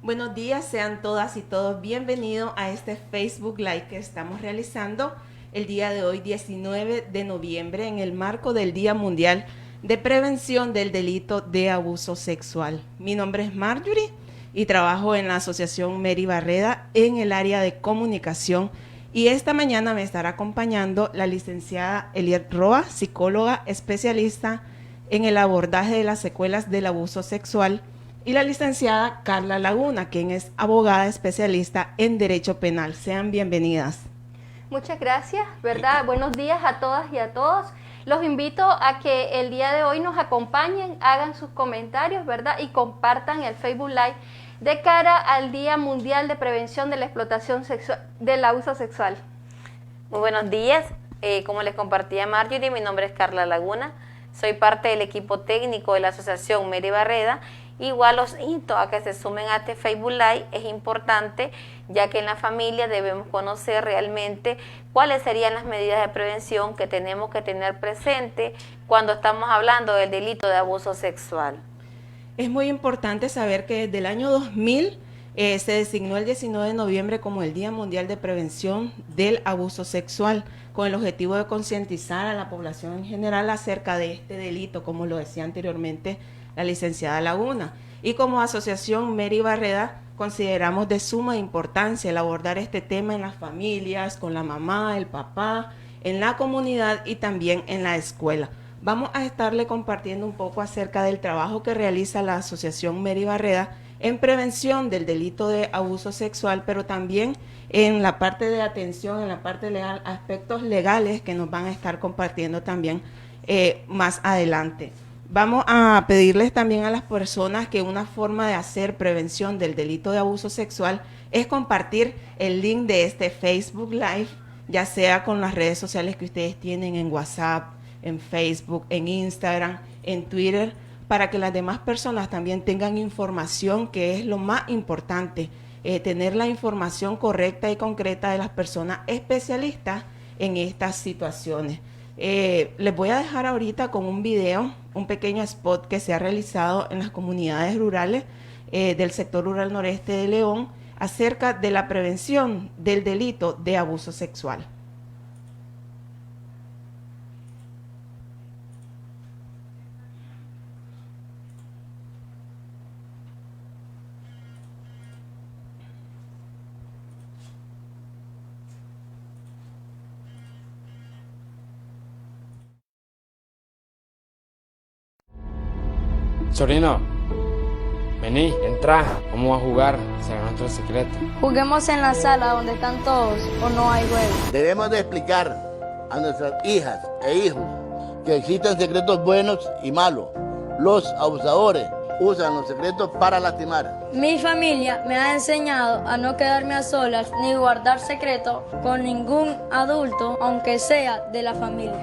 Buenos días, sean todas y todos bienvenidos a este Facebook Live que estamos realizando el día de hoy, 19 de noviembre, en el marco del Día Mundial de Prevención del Delito de Abuso Sexual. Mi nombre es Marjorie y trabajo en la Asociación Mary Barreda en el área de comunicación. Y esta mañana me estará acompañando la licenciada Eliet Roa, psicóloga especialista en el abordaje de las secuelas del abuso sexual, y la licenciada Carla Laguna, quien es abogada especialista en Derecho Penal. Sean bienvenidas. Muchas gracias, ¿verdad? Buenos días a todas y a todos. Los invito a que el día de hoy nos acompañen, hagan sus comentarios, ¿verdad? Y compartan el Facebook Live de cara al Día Mundial de Prevención de la Explotación Sexual, del Abuso Sexual. Muy buenos días. Como les compartía Marjorie, mi nombre es Carla Laguna. Soy parte del equipo técnico de la Asociación Mary Barreda. Igual los invito a que se sumen a este Facebook Live. Es importante, ya que en la familia debemos conocer realmente cuáles serían las medidas de prevención que tenemos que tener presente cuando estamos hablando del delito de abuso sexual. Es muy importante saber que desde el año 2000 se designó el 19 de noviembre como el Día Mundial de Prevención del Abuso Sexual, con el objetivo de concientizar a la población en general acerca de este delito, como lo decía anteriormente la licenciada Laguna. Y como Asociación Mary Barreda consideramos de suma importancia el abordar este tema en las familias, con la mamá, el papá, en la comunidad y también en la escuela. Vamos a estarle compartiendo un poco acerca del trabajo que realiza la Asociación Mary Barreda en prevención del delito de abuso sexual, pero también en la parte de atención, en la parte legal, aspectos legales que nos van a estar compartiendo también más adelante. Vamos a pedirles también a las personas que una forma de hacer prevención del delito de abuso sexual es compartir el link de este Facebook Live, ya sea con las redes sociales que ustedes tienen en WhatsApp, en Facebook, en Instagram, en Twitter, para que las demás personas también tengan información, que es lo más importante, tener la información correcta y concreta de las personas especialistas en estas situaciones. Les voy a dejar ahorita con un video, un pequeño spot que se ha realizado en las comunidades rurales del sector rural noreste de León acerca de la prevención del delito de abuso sexual. Sobrino, vení, entra, vamos a jugar, será nuestro secreto. Juguemos en la sala donde están todos o no hay juego. Debemos de explicar a nuestras hijas e hijos que existen secretos buenos y malos. Los abusadores usan los secretos para lastimar. Mi familia me ha enseñado a no quedarme a solas ni guardar secretos con ningún adulto, aunque sea de la familia.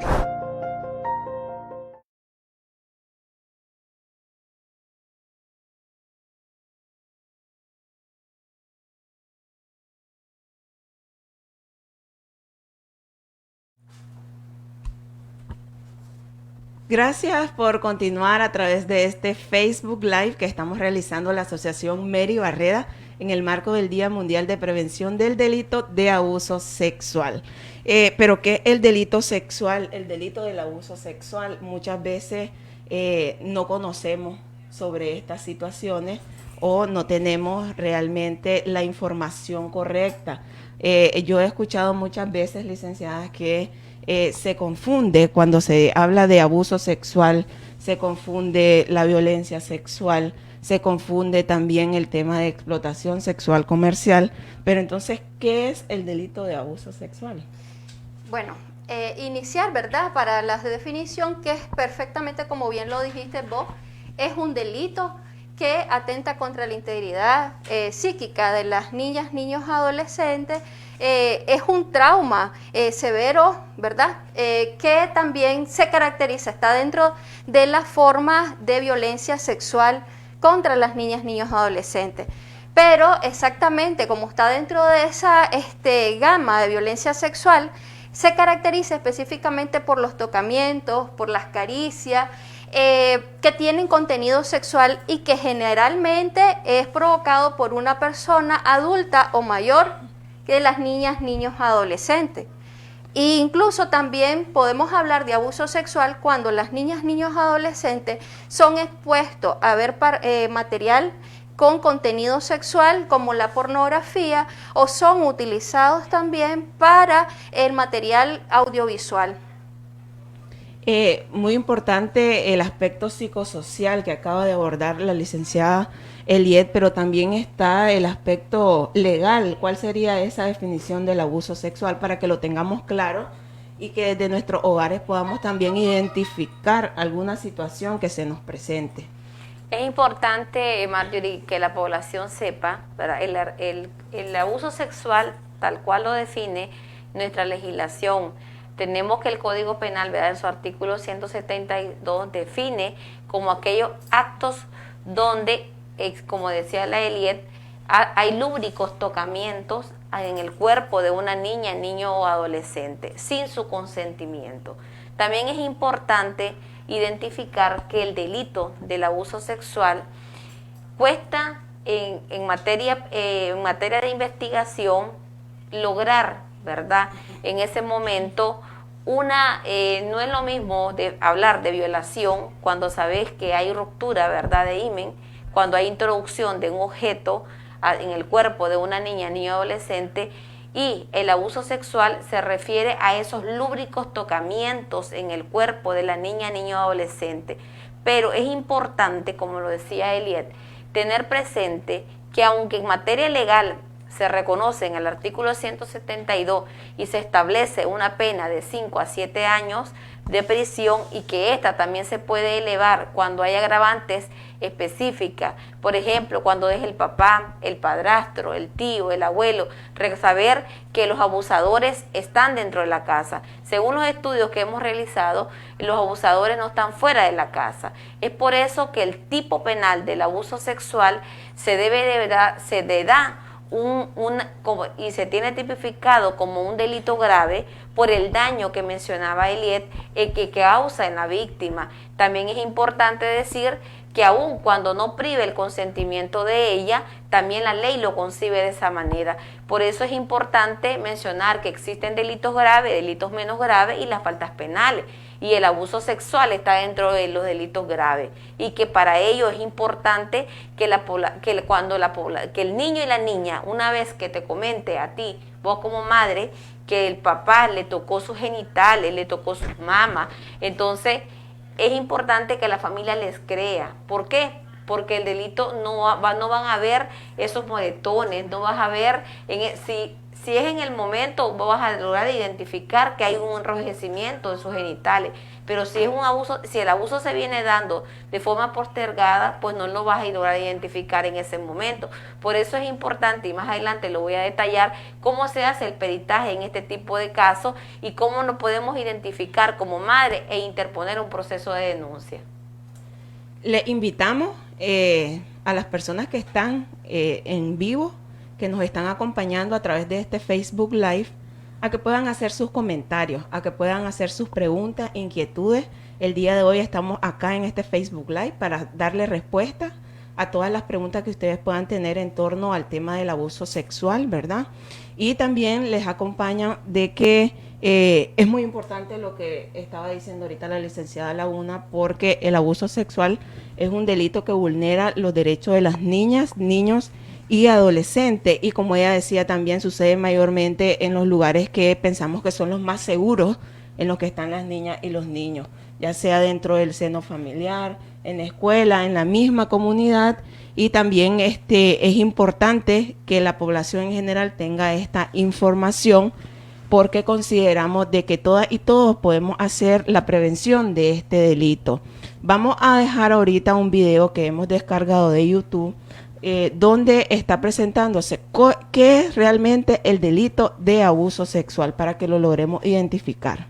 Gracias por continuar a través de este Facebook Live que estamos realizando la Asociación Mary Barreda en el marco del Día Mundial de Prevención del Delito de Abuso Sexual. Pero ¿qué es el delito sexual? El delito del abuso sexual. Muchas veces no conocemos sobre estas situaciones o no tenemos realmente la información correcta. Yo he escuchado muchas veces, licenciadas, que se confunde cuando se habla de abuso sexual, se confunde la violencia sexual, se confunde también el tema de explotación sexual comercial. Pero entonces, ¿qué es el delito de abuso sexual? Bueno, iniciar, ¿verdad? Para la definición, que es perfectamente como bien lo dijiste vos, es un delito que atenta contra la integridad psíquica de las niñas, niños, adolescentes. Es un trauma severo, ¿verdad? Que también se caracteriza, está dentro de las formas de violencia sexual contra las niñas, niños, adolescentes. Pero exactamente como está dentro de esa gama de violencia sexual, se caracteriza específicamente por los tocamientos, por las caricias, que tienen contenido sexual y que generalmente es provocado por una persona adulta o mayor que las niñas, niños, adolescentes. E incluso también podemos hablar de abuso sexual cuando las niñas, niños, adolescentes son expuestos a ver material con contenido sexual como la pornografía o son utilizados también para el material audiovisual. Muy importante el aspecto psicosocial que acaba de abordar la licenciada Eliet, pero también está el aspecto legal. ¿Cuál sería esa definición del abuso sexual para que lo tengamos claro y que desde nuestros hogares podamos también identificar alguna situación que se nos presente? Es importante, Marjorie, que la población sepa, ¿verdad? El abuso sexual, tal cual lo define nuestra legislación. Tenemos que el Código Penal, ¿verdad?, en su artículo 172 define como aquellos actos donde, como decía la Eliet, hay lúbricos tocamientos en el cuerpo de una niña, niño o adolescente sin su consentimiento. También es importante identificar que el delito del abuso sexual cuesta en materia de investigación lograr, ¿verdad?, en ese momento no es lo mismo de hablar de violación cuando sabes que hay ruptura, ¿verdad?, de himen, cuando hay introducción de un objeto en el cuerpo de una niña, niño, adolescente, y el abuso sexual se refiere a esos lúbricos tocamientos en el cuerpo de la niña, niño, adolescente. Pero es importante, como lo decía Eliet, tener presente que aunque en materia legal se reconoce en el artículo 172 y se establece una pena de 5 a 7 años de prisión, y que esta también se puede elevar cuando hay agravantes específicas, por ejemplo, cuando es el papá, el padrastro, el tío, el abuelo, saber que los abusadores están dentro de la casa. Según los estudios que hemos realizado, los abusadores no están fuera de la casa. Es por eso que el tipo penal del abuso sexual se da y se tiene tipificado como un delito grave por el daño que mencionaba Eliet, que causa en la víctima. También es importante decir que aun cuando no prive el consentimiento de ella, también la ley lo concibe de esa manera. Por eso es importante mencionar que existen delitos graves, delitos menos graves y las faltas penales. Y el abuso sexual está dentro de los delitos graves, y que para ello es importante que el niño y la niña, una vez que te comente a ti, vos como madre, que el papá le tocó sus genitales, le tocó sus mamas, entonces es importante que la familia les crea. ¿Por qué? Porque el delito no van a ver esos moretones, no vas a ver, si es en el momento, vos vas a lograr identificar que hay un enrojecimiento de sus genitales, pero si es un abuso, si el abuso se viene dando de forma postergada, pues no lo vas a lograr identificar en ese momento. Por eso es importante, y más adelante lo voy a detallar, cómo se hace el peritaje en este tipo de casos y cómo nos podemos identificar como madre e interponer un proceso de denuncia. Le invitamos a las personas que están en vivo, que nos están acompañando a través de este Facebook Live, a que puedan hacer sus comentarios, a que puedan hacer sus preguntas, inquietudes. El día de hoy estamos acá en este Facebook Live para darle respuesta a todas las preguntas que ustedes puedan tener en torno al tema del abuso sexual, ¿verdad? Y también les acompaña de que es muy importante lo que estaba diciendo ahorita la licenciada Laguna, porque el abuso sexual es un delito que vulnera los derechos de las niñas, niños y adolescentes, y como ella decía, también sucede mayormente en los lugares que pensamos que son los más seguros, en los que están las niñas y los niños, ya sea dentro del seno familiar, en la escuela, en la misma comunidad. Y también es importante que la población en general tenga esta información, porque consideramos de que todas y todos podemos hacer la prevención de este delito. Vamos a dejar ahorita un video que hemos descargado de YouTube, donde está presentándose qué es realmente el delito de abuso sexual, para que lo logremos identificar.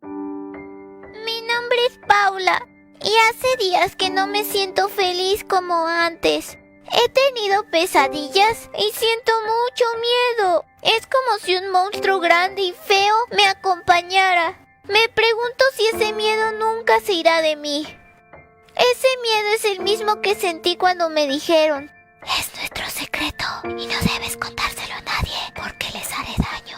Mi nombre es Paula y hace días que no me siento feliz como antes. He tenido pesadillas y siento mucho miedo. Es como si un monstruo grande y feo me acompañara. Me pregunto si ese miedo nunca se irá de mí. Ese miedo es el mismo que sentí cuando me dijeron: es nuestro secreto y no debes contárselo a nadie porque les haré daño.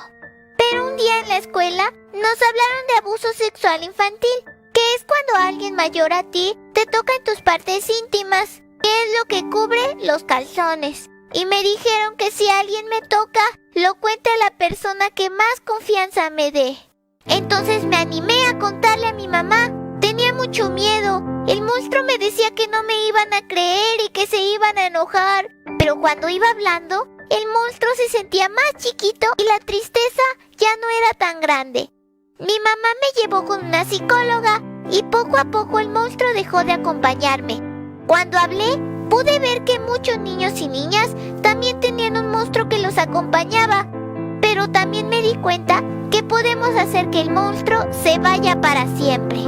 Pero un día en la escuela nos hablaron de abuso sexual infantil, que es cuando alguien mayor a ti te toca en tus partes íntimas, que es lo que cubre los calzones. Y me dijeron que si alguien me toca, lo cuente a la persona que más confianza me dé. Entonces me animé a contarle a mi mamá. Tenía mucho miedo. El monstruo me decía que no me iban a creer y que se iban a enojar. Pero cuando iba hablando, el monstruo se sentía más chiquito y la tristeza ya no era tan grande. Mi mamá me llevó con una psicóloga y poco a poco el monstruo dejó de acompañarme. Cuando hablé, pude ver que muchos niños y niñas también tenían un monstruo que los acompañaba. Pero también me di cuenta que podemos hacer que el monstruo se vaya para siempre.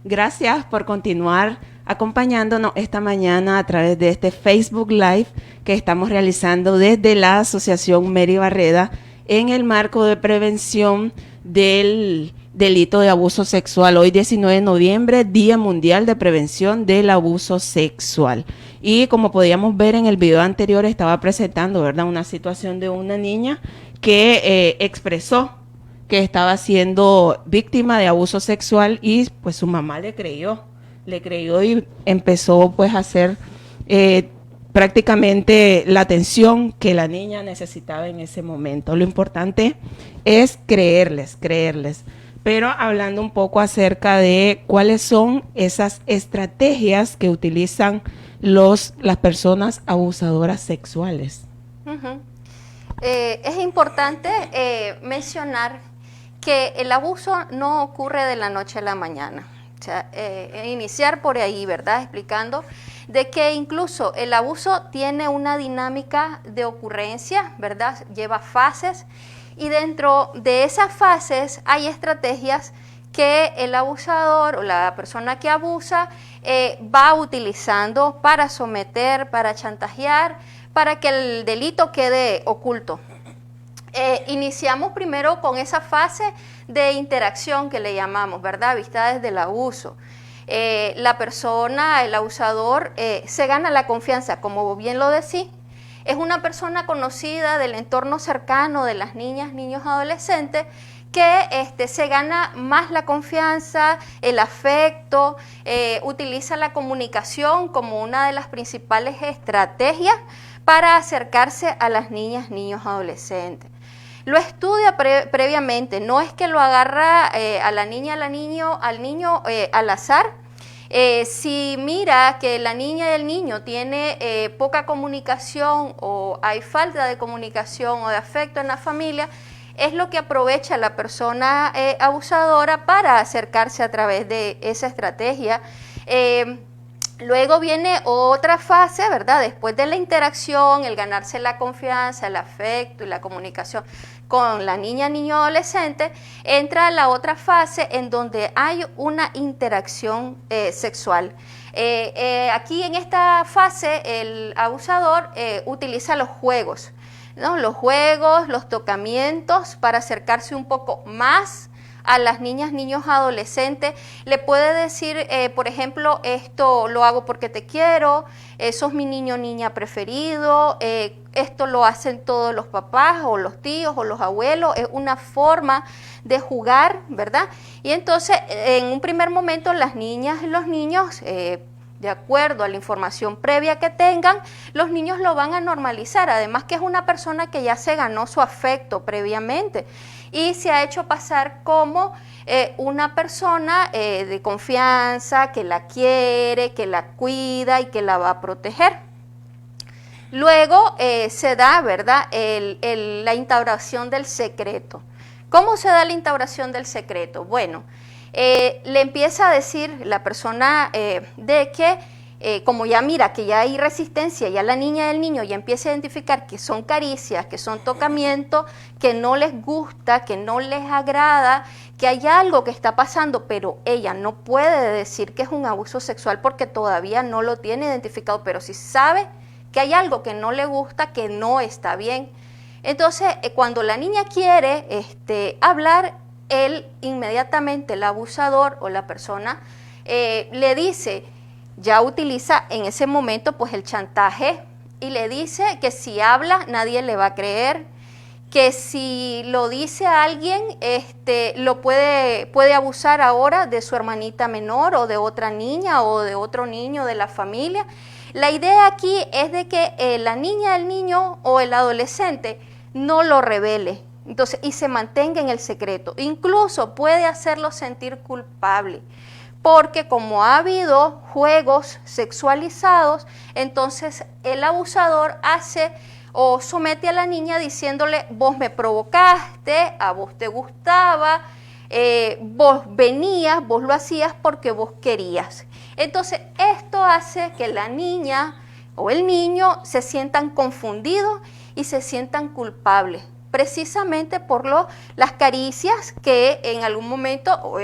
Gracias por continuar acompañándonos esta mañana a través de este Facebook Live que estamos realizando desde la Asociación Mary Barreda en el marco de prevención del delito de abuso sexual. Hoy 19 de noviembre, Día Mundial de Prevención del Abuso Sexual. Y como podíamos ver en el video anterior, estaba presentando, ¿verdad?, una situación de una niña que expresó que estaba siendo víctima de abuso sexual, y pues su mamá le creyó y empezó pues a hacer prácticamente la atención que la niña necesitaba en ese momento. Lo importante es creerles. Pero hablando un poco acerca de cuáles son esas estrategias que utilizan las personas abusadoras sexuales. Es importante mencionar que el abuso no ocurre de la noche a la mañana. O sea, iniciar por ahí, ¿verdad? Explicando de que incluso el abuso tiene una dinámica de ocurrencia, ¿verdad? Lleva fases, y dentro de esas fases hay estrategias que el abusador o la persona que abusa va utilizando para someter, para chantajear, para que el delito quede oculto. Iniciamos primero con esa fase de interacción que le llamamos, ¿verdad? Vista desde el abuso. La persona, el abusador, se gana la confianza, como bien lo decía. Es una persona conocida del entorno cercano de las niñas, niños, adolescentes, que se gana más la confianza, el afecto, utiliza la comunicación como una de las principales estrategias para acercarse a las niñas, niños, adolescentes. Lo estudia previamente, no es que lo agarra a la niña, al niño al azar. Si mira que la niña y el niño tiene poca comunicación o hay falta de comunicación o de afecto en la familia, es lo que aprovecha la persona abusadora para acercarse a través de esa estrategia. Luego viene otra fase, ¿verdad? Después de la interacción, el ganarse la confianza, el afecto y la comunicación con la niña, niño, adolescente, entra la otra fase en donde hay una interacción sexual. Aquí en esta fase el abusador utiliza los juegos, ¿no? Los juegos, los tocamientos para acercarse un poco más a las niñas, niños, adolescentes. Le puede decir, por ejemplo, esto lo hago porque te quiero, sos mi niño, niña preferido, esto lo hacen todos los papás o los tíos o los abuelos, es una forma de jugar, ¿verdad? Y entonces, en un primer momento, las niñas y los niños, de acuerdo a la información previa que tengan, los niños lo van a normalizar, además que es una persona que ya se ganó su afecto previamente y se ha hecho pasar como una persona de confianza, que la quiere, que la cuida y que la va a proteger. Luego se da, ¿verdad?, la instauración del secreto. ¿Cómo se da la instauración del secreto? Bueno, le empieza a decir la persona de que, como ya mira que ya hay resistencia, ya la niña y el niño ya empieza a identificar que son caricias, que son tocamientos, que no les gusta, que no les agrada, que hay algo que está pasando, pero ella no puede decir que es un abuso sexual porque todavía no lo tiene identificado, pero sí sabe que hay algo que no le gusta, que no está bien. Entonces, cuando la niña quiere hablar, él inmediatamente, el abusador o la persona, le dice, ya utiliza en ese momento pues el chantaje y le dice que si habla nadie le va a creer, que si lo dice a alguien lo puede abusar ahora de su hermanita menor o de otra niña o de otro niño de la familia. La idea aquí es de que la niña, el niño o el adolescente no lo revele, entonces, y se mantenga en el secreto. Incluso puede hacerlo sentir culpable, porque como ha habido juegos sexualizados, entonces el abusador hace o somete a la niña diciéndole, vos me provocaste, a vos te gustaba, vos venías, vos lo hacías porque vos querías. Entonces, esto hace que la niña o el niño se sientan confundidos y se sientan culpables, precisamente por las caricias que en algún momento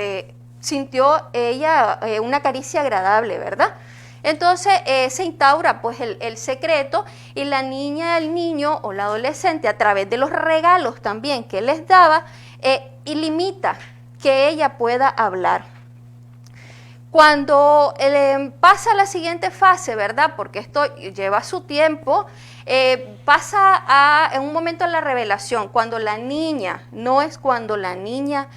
sintió ella, una caricia agradable, ¿verdad? Entonces se instaura pues el secreto y la niña, el niño o la adolescente, a través de los regalos también que les daba, y limita que ella pueda hablar. Cuando pasa a la siguiente fase, ¿verdad? Porque esto lleva su tiempo, pasa en un momento de la revelación, cuando la niña, no es cuando la niña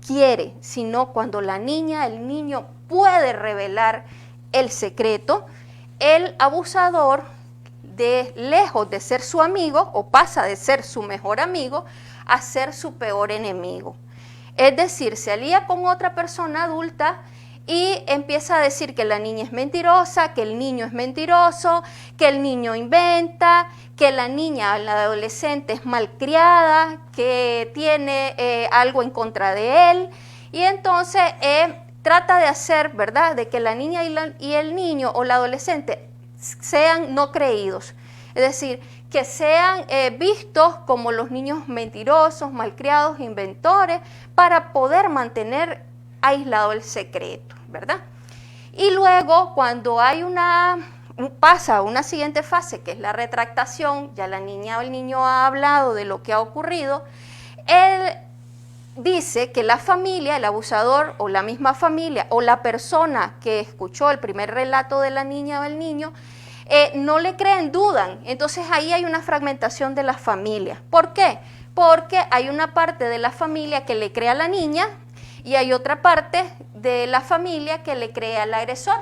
quiere, sino cuando la niña, el niño puede revelar el secreto, el abusador de lejos de ser su amigo, o pasa de ser su mejor amigo a ser su peor enemigo. Es decir, se alía con otra persona adulta y empieza a decir que la niña es mentirosa, que el niño es mentiroso, que el niño inventa, que la niña, la adolescente es malcriada, que tiene algo en contra de él, y entonces trata de hacer, ¿verdad?, de que la niña y el niño o la adolescente sean no creídos, es decir, que sean vistos como los niños mentirosos, malcriados, inventores, para poder mantener aislado el secreto, ¿verdad? Y luego, cuando hay pasa una siguiente fase, que es la retractación, ya la niña o el niño ha hablado de lo que ha ocurrido, él dice que la familia, el abusador o la misma familia o la persona que escuchó el primer relato de la niña o el niño, no le creen, dudan. Entonces ahí hay una fragmentación de la familia. ¿Por qué? Porque hay una parte de la familia que le cree a la niña y hay otra parte de la familia que le cree al agresor.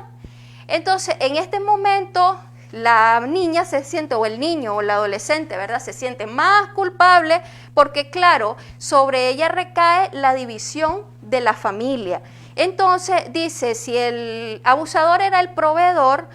Entonces, en este momento, la niña se siente, o el niño o la adolescente, ¿verdad?, se siente más culpable porque, claro, sobre ella recae la división de la familia. Entonces, dice, si el abusador era el proveedor,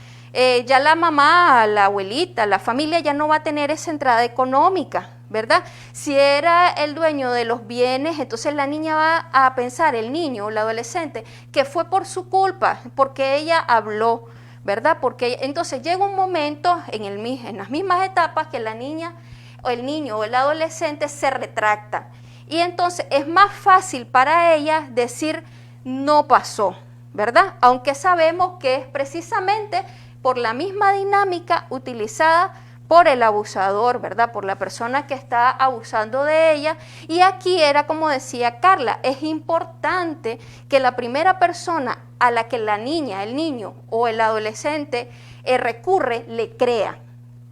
ya la mamá, la abuelita, la familia ya no va a tener esa entrada económica, ¿verdad? Si era el dueño de los bienes, entonces la niña va a pensar, el niño o la adolescente, que fue por su culpa, porque ella habló, ¿verdad? Porque entonces llega un momento en las mismas etapas que la niña o el niño o el adolescente se retracta. Y entonces es más fácil para ella decir no pasó, ¿verdad? Aunque sabemos que es precisamente por la misma dinámica utilizada por el abusador, ¿verdad? Por la persona que está abusando de ella. Y aquí era como decía Carla, es importante que la primera persona a la que la niña, el niño o el adolescente recurre, le crea.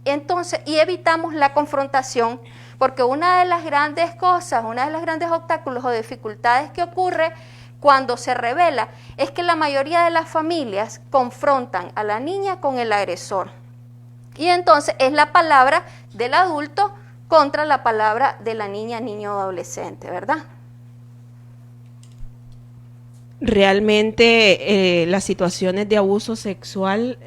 Entonces, y evitamos la confrontación, porque una de las grandes cosas, una de los grandes obstáculos o dificultades que ocurre cuando se revela es que la mayoría de las familias confrontan a la niña con el agresor. Y entonces es la palabra del adulto contra la palabra de la niña, niño o adolescente, ¿verdad? Realmente las situaciones de abuso sexual,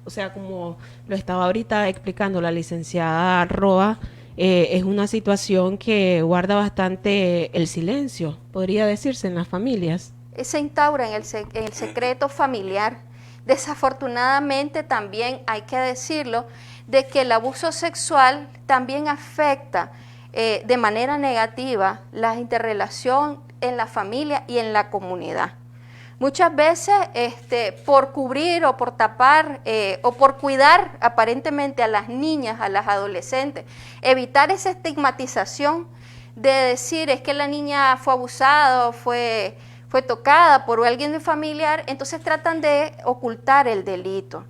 o sea, como lo estaba ahorita explicando la licenciada Roa, es una situación que guarda bastante el silencio, podría decirse, en las familias. Se instaura en el secreto familiar. Desafortunadamente también hay que decirlo, de que el abuso sexual también afecta de manera negativa la interrelación en la familia y en la comunidad. Muchas veces por cubrir o por tapar o por cuidar aparentemente a las niñas, a las adolescentes, evitar esa estigmatización de decir es que la niña fue abusada o fue tocada por alguien de familiar, entonces tratan de ocultar el delito.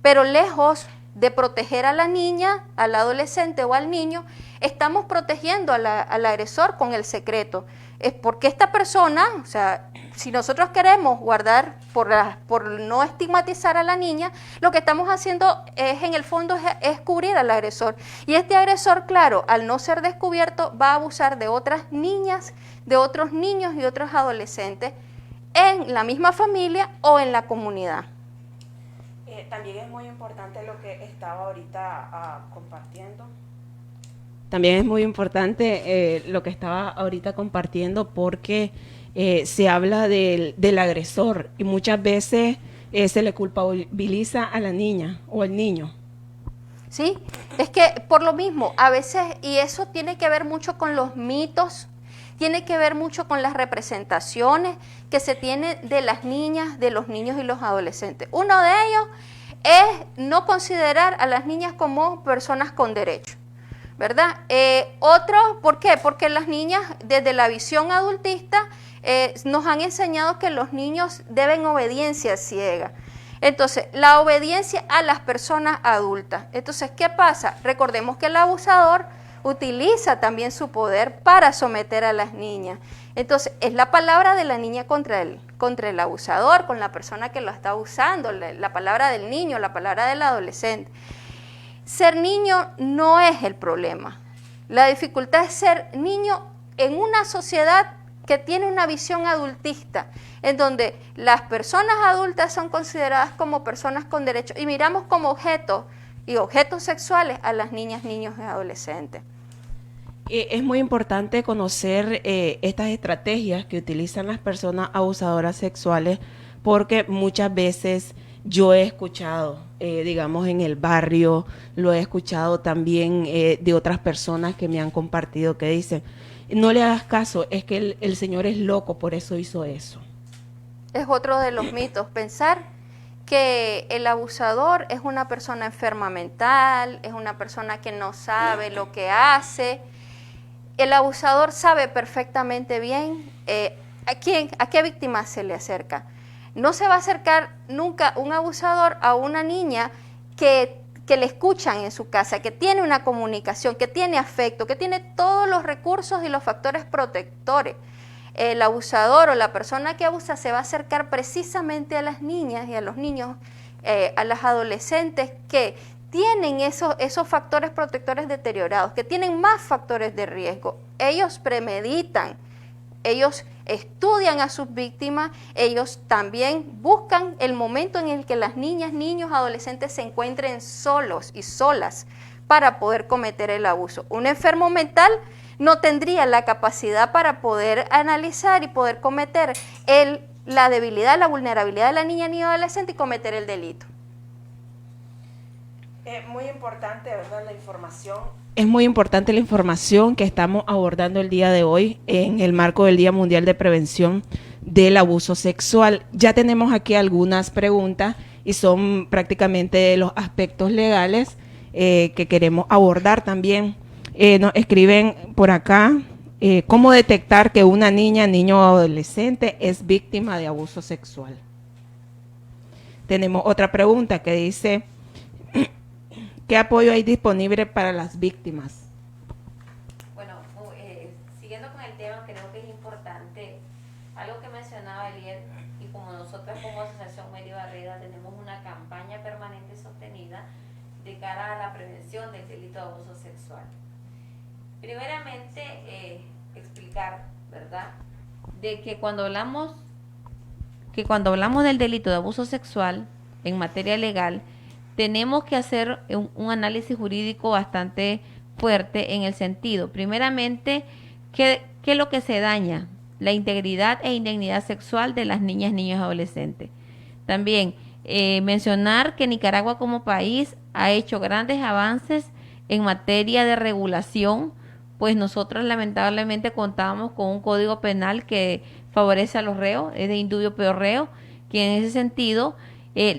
Pero lejos de proteger a la niña, al adolescente o al niño, estamos protegiendo al agresor con el secreto. Es porque esta persona, o sea, si nosotros queremos guardar por no estigmatizar a la niña, lo que estamos haciendo es, en el fondo, es cubrir al agresor. Y este agresor, claro, al no ser descubierto, va a abusar de otras niñas, de otros niños y otros adolescentes en la misma familia o en la comunidad. También es muy importante lo que estaba ahorita compartiendo. También es muy importante lo que estaba ahorita compartiendo porque se habla del agresor y muchas veces se le culpabiliza a la niña o al niño. Sí, es que por lo mismo, a veces, y eso tiene que ver mucho con los mitos, tiene que ver mucho con las representaciones que se tienen de las niñas, de los niños y los adolescentes. Uno de ellos es no considerar a las niñas como personas con derechos, ¿verdad? Otro, ¿por qué? Porque las niñas, desde la visión adultista, nos han enseñado que los niños deben obediencia ciega. Entonces, la obediencia a las personas adultas. Entonces, ¿qué pasa? Recordemos que el abusador utiliza también su poder para someter a las niñas. Entonces, es la palabra de la niña contra el abusador, con la persona que lo está abusando, la palabra del niño, la palabra del adolescente. ser niño no es el problema. La dificultad es ser niño en una sociedad que tiene una visión adultista, en donde las personas adultas son consideradas como personas con derechos y miramos como objetos y objetos sexuales a las niñas, niños y adolescentes. Es muy importante conocer estas estrategias que utilizan las personas abusadoras sexuales, porque muchas veces yo he escuchado, digamos, en el barrio, lo he escuchado también de otras personas que me han compartido, que dicen, no le hagas caso, es que el señor es loco, por eso hizo eso. Es otro de los mitos, pensar que el abusador es una persona enferma mental, es una persona que no sabe lo que hace. El abusador sabe perfectamente bien a qué víctima se le acerca. No se va a acercar nunca un abusador a una niña que le escuchan en su casa, que tiene una comunicación, que tiene afecto, que tiene todos los recursos y los factores protectores. El abusador o la persona que abusa se va a acercar precisamente a las niñas y a los niños, a las adolescentes que tienen esos factores protectores deteriorados, que tienen más factores de riesgo. Ellos premeditan, ellos estudian a sus víctimas, ellos también buscan el momento en el que las niñas, niños, adolescentes se encuentren solos y solas para poder cometer el abuso. Un enfermo mental no tendría la capacidad para poder analizar y poder cometer la debilidad, la vulnerabilidad de la niña, niño, adolescente y cometer el delito. Muy importante, ¿verdad? La información. Es muy importante la información que estamos abordando el día de hoy en el marco del Día Mundial de Prevención del Abuso Sexual. Ya tenemos aquí algunas preguntas y son prácticamente los aspectos legales que queremos abordar también. Nos escriben por acá, ¿cómo detectar que una niña, niño o adolescente es víctima de abuso sexual? Tenemos otra pregunta que dice, ¿qué apoyo hay disponible para las víctimas? Bueno, siguiendo con el tema, creo que es importante algo que mencionaba Eliet, y como nosotras como Asociación Mary Barreda tenemos una campaña permanente y sostenida de cara a la prevención del delito de abuso sexual. Primeramente, explicar, ¿verdad?, de que cuando hablamos del delito de abuso sexual en materia legal, tenemos que hacer un análisis jurídico bastante fuerte en el sentido, primeramente, ¿qué es lo que se daña? La integridad e indignidad sexual de las niñas, niños y adolescentes. También mencionar que Nicaragua como país ha hecho grandes avances en materia de regulación, pues nosotros lamentablemente contábamos con un código penal que favorece a los reos, es de indubio peor reo, que en ese sentido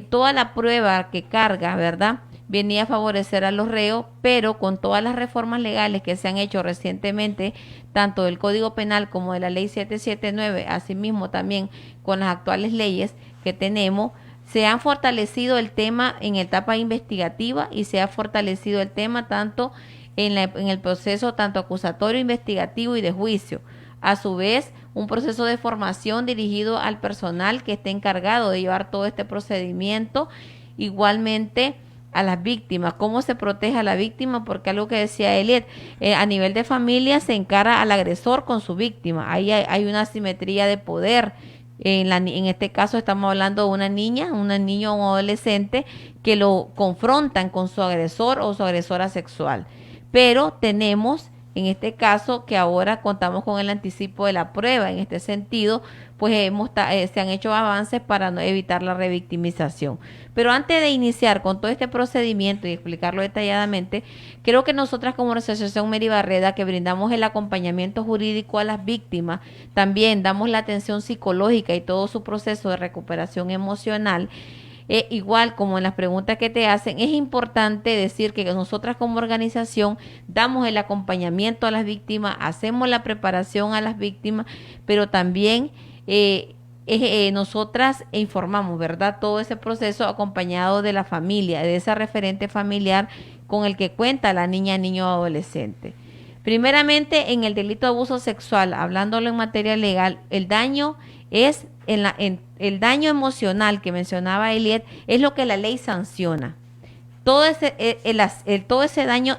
toda la prueba que carga, ¿verdad?, venía a favorecer a los reos, pero con todas las reformas legales que se han hecho recientemente, tanto del Código Penal como de la Ley 779, asimismo también con las actuales leyes que tenemos, se han fortalecido el tema en etapa investigativa y se ha fortalecido el tema tanto en el proceso tanto acusatorio, investigativo y de juicio. A su vez, un proceso de formación dirigido al personal que esté encargado de llevar todo este procedimiento, igualmente a las víctimas, cómo se protege a la víctima, porque algo que decía Eliet, a nivel de familia se encara al agresor con su víctima, ahí hay una asimetría de poder. En este caso estamos hablando de una niña, un niño o un adolescente que lo confrontan con su agresor o su agresora sexual, pero tenemos en este caso que ahora contamos con el anticipo de la prueba. En este sentido, pues se han hecho avances para no evitar la revictimización. Pero antes de iniciar con todo este procedimiento y explicarlo detalladamente, creo que nosotras como Asociación Mary Barreda, que brindamos el acompañamiento jurídico a las víctimas, también damos la atención psicológica y todo su proceso de recuperación emocional. Igual como en las preguntas que te hacen, es importante decir que nosotras como organización damos el acompañamiento a las víctimas, hacemos la preparación a las víctimas, pero también nosotras informamos, ¿verdad?, todo ese proceso acompañado de la familia, de ese referente familiar con el que cuenta la niña, niño o adolescente. Primeramente, en el delito de abuso sexual, hablándolo en materia legal, el daño es el daño emocional que mencionaba Eliet, es lo que la ley sanciona. todo ese daño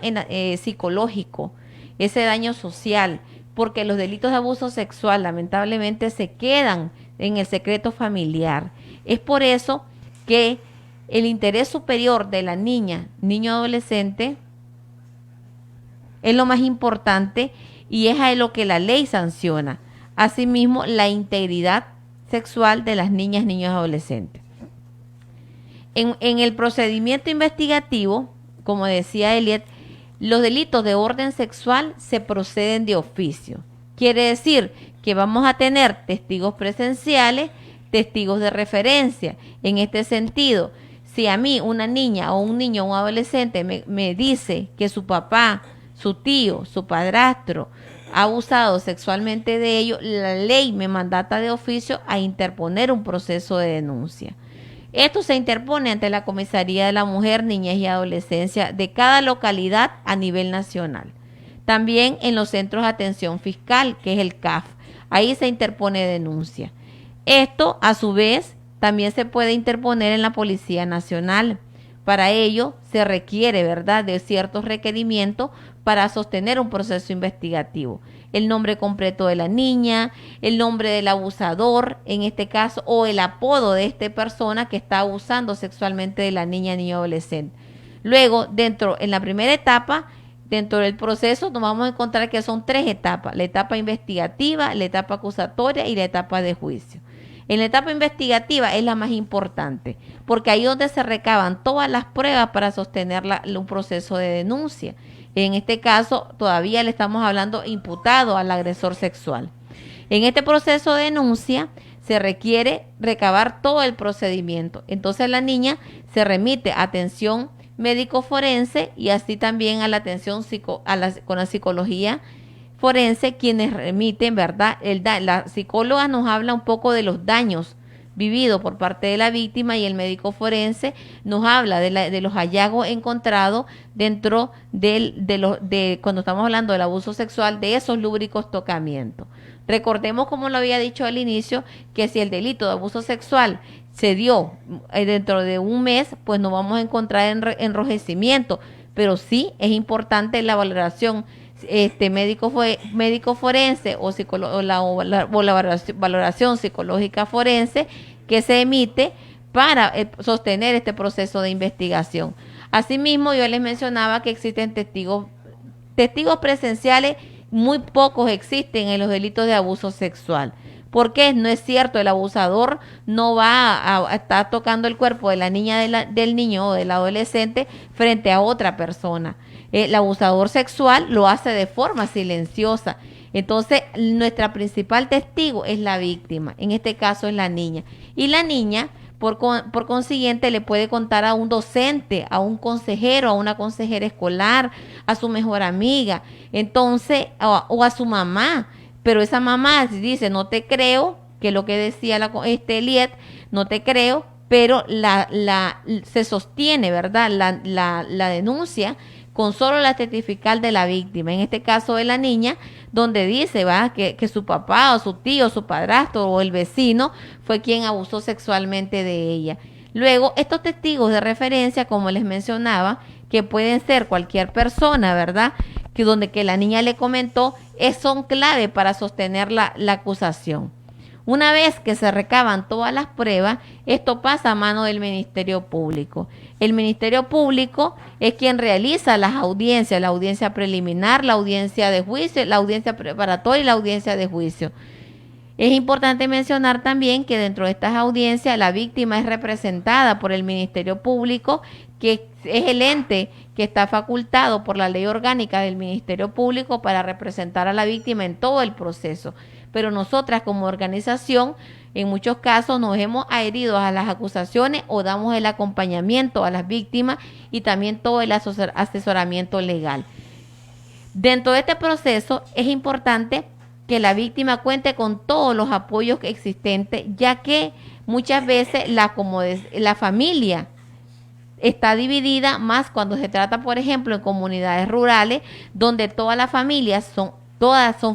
psicológico, ese daño social, porque los delitos de abuso sexual lamentablemente se quedan en el secreto familiar. Es por eso que el interés superior de la niña, niño, adolescente, es lo más importante y es a lo que la ley sanciona. Asimismo, la integridad sexual de las niñas, niños, adolescentes. En el procedimiento investigativo, como decía Eliet, los delitos de orden sexual se proceden de oficio. Quiere decir que vamos a tener testigos presenciales, testigos de referencia. En este sentido, si a mí una niña o un niño o un adolescente me dice que su papá, su tío, su padrastro ha abusado sexualmente de ellos, la ley me mandata de oficio a interponer un proceso de denuncia. Esto se interpone ante la Comisaría de la Mujer, Niñez y Adolescencia de cada localidad a nivel nacional. También en los centros de atención fiscal, que es el CAF. Ahí se interpone denuncia. Esto, a su vez, también se puede interponer en la Policía Nacional. Para ello se requiere, ¿verdad?, de ciertos requerimientos para sostener un proceso investigativo. El nombre completo de la niña, el nombre del abusador, en este caso, o el apodo de esta persona que está abusando sexualmente de la niña, niño, adolescente. Luego, en la primera etapa, dentro del proceso, nos vamos a encontrar que son 3 etapas: la etapa investigativa, la etapa acusatoria y la etapa de juicio. En la etapa investigativa es la más importante, porque ahí es donde se recaban todas las pruebas para sostener un proceso de denuncia. En este caso, todavía le estamos hablando imputado al agresor sexual. En este proceso de denuncia se requiere recabar todo el procedimiento. Entonces la niña se remite a atención médico forense y así también a la atención con la psicología forense, quienes remiten, ¿verdad? La psicóloga nos habla un poco de los daños vividos por parte de la víctima y el médico forense nos habla de los hallazgos encontrados dentro de cuando estamos hablando del abuso sexual, de esos lúbricos tocamientos. Recordemos, como lo había dicho al inicio, que si el delito de abuso sexual se dio dentro de un mes, pues no vamos a encontrar enrojecimiento, pero sí es importante la valoración médico forense o la valoración psicológica forense que se emite para sostener este proceso de investigación. Asimismo, yo les mencionaba que existen testigos presenciales, muy pocos existen en los delitos de abuso sexual. Porque no es cierto, el abusador no va a estar tocando el cuerpo de la niña, del niño o del adolescente frente a otra persona. El abusador sexual lo hace de forma silenciosa. Entonces, nuestra principal testigo es la víctima, en este caso es la niña. Y la niña, por consiguiente, le puede contar a un docente, a un consejero, a una consejera escolar, a su mejor amiga, entonces, o a su mamá. Pero esa mamá dice, no te creo, que es lo que decía Eliet, no te creo, pero se sostiene, ¿verdad?, la denuncia con solo la testifical de la víctima, en este caso de la niña, donde dice que su papá o su tío, su padrastro o el vecino fue quien abusó sexualmente de ella. Luego, estos testigos de referencia, como les mencionaba, que pueden ser cualquier persona, ¿verdad?, que la niña le comentó, son clave para sostener la acusación. Una vez que se recaban todas las pruebas, esto pasa a mano del Ministerio Público. El Ministerio Público es quien realiza las audiencias, la audiencia preliminar, la audiencia de juicio, la audiencia preparatoria y la audiencia de juicio. Es importante mencionar también que dentro de estas audiencias la víctima es representada por el Ministerio Público, que es el ente que está facultado por la ley orgánica del Ministerio Público para representar a la víctima en todo el proceso. Pero nosotras como organización, en muchos casos nos hemos adherido a las acusaciones o damos el acompañamiento a las víctimas y también todo el asesoramiento legal. Dentro de este proceso es importante que la víctima cuente con todos los apoyos existentes, ya que muchas veces la familia está dividida, más cuando se trata, por ejemplo, en comunidades rurales, donde todas las familias son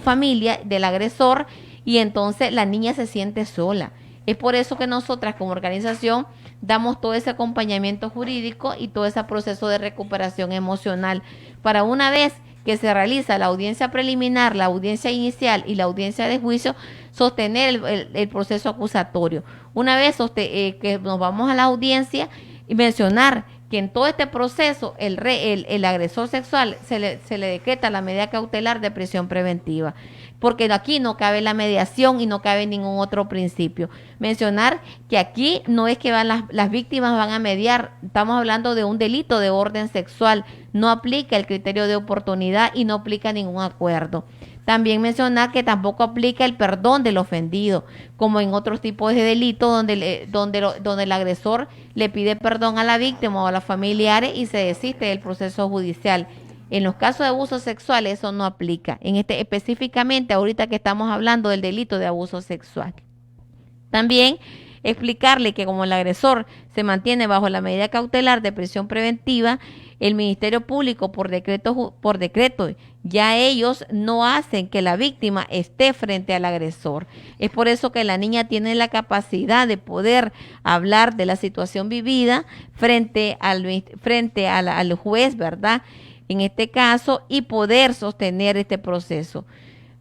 familias del agresor y entonces la niña se siente sola. Es por eso que nosotras como organización damos todo ese acompañamiento jurídico y todo ese proceso de recuperación emocional para una vez que se realiza la audiencia preliminar, la audiencia inicial y la audiencia de juicio, sostener el proceso acusatorio. Una vez que nos vamos a la audiencia y mencionar que en todo este proceso el agresor sexual se le decreta la medida cautelar de prisión preventiva, porque aquí no cabe la mediación y no cabe ningún otro principio. Mencionar que aquí no es que las víctimas van a mediar, estamos hablando de un delito de orden sexual, no aplica el criterio de oportunidad y no aplica ningún acuerdo. También mencionar que tampoco aplica el perdón del ofendido, como en otros tipos de delitos donde el agresor le pide perdón a la víctima o a los familiares y se desiste del proceso judicial. En los casos de abuso sexual eso no aplica, específicamente ahorita que estamos hablando del delito de abuso sexual. También explicarle que como el agresor se mantiene bajo la medida cautelar de prisión preventiva, el Ministerio Público por decreto ya ellos no hacen que la víctima esté frente al agresor. Es por eso que la niña tiene la capacidad de poder hablar de la situación vivida frente al juez, ¿verdad? En este caso, y poder sostener este proceso.